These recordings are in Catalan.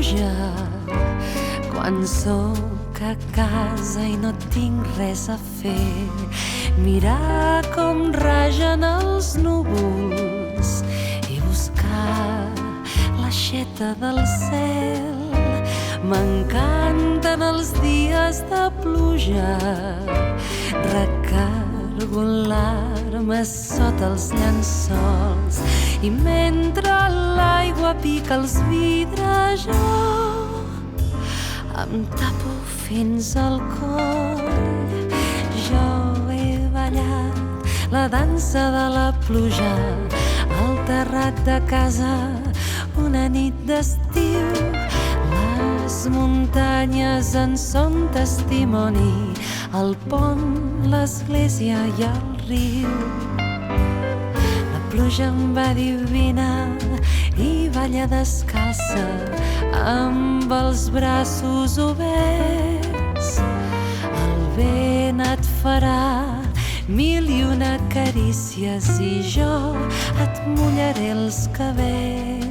pluja, quan sóc a casa i no tinc res a fer, mirar com ragen els núvols i buscar l'aixeta del cel. M'encanten els dies de pluja, recargolar-me sota els llençols i mentre l'aigua pica els vidres jo em tapo fins al coll. Jo he ballat la dansa de la pluja al terrat de casa una nit d'estiu. Les muntanyes en són testimoni, el pont, l'església i el riu. La pluja em va dir vine i balla descalça amb els braços oberts. El vent et farà mil i una carícies i jo et mullaré els cabells.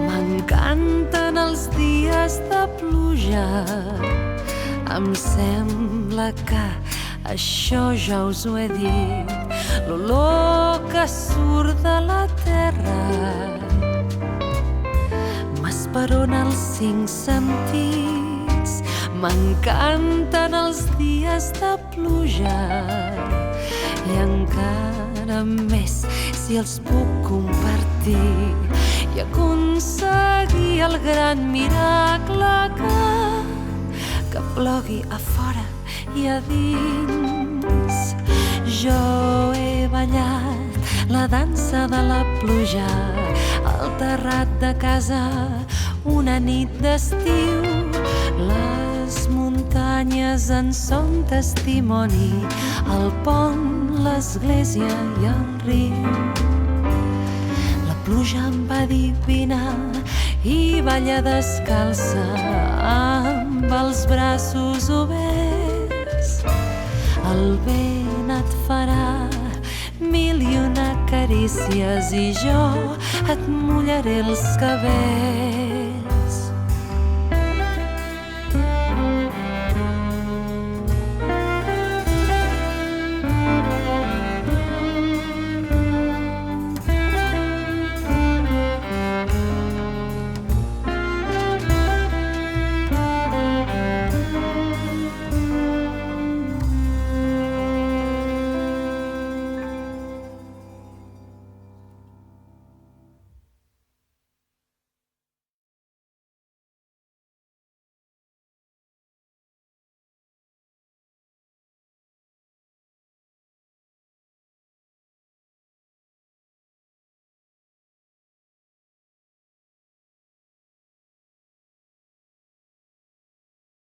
M'encanten els dies de pluja, em sembla que això ja us ho he dit, l'olor que surt de la terra m'esperona els 5 sentits. M'encanten els dies de pluja i encara més si els puc compartir i aconseguir el gran miracle que plogui a fora i a dins. Jo he ballat la dansa de la pluja al terrat de casa una nit d'estiu. Les muntanyes en són testimoni, el pont, l'església i el riu. La pluja em va dir vine i balla descalça amb els braços oberts. El vent et farà mil i una carícies i jo et mullaré els cabells.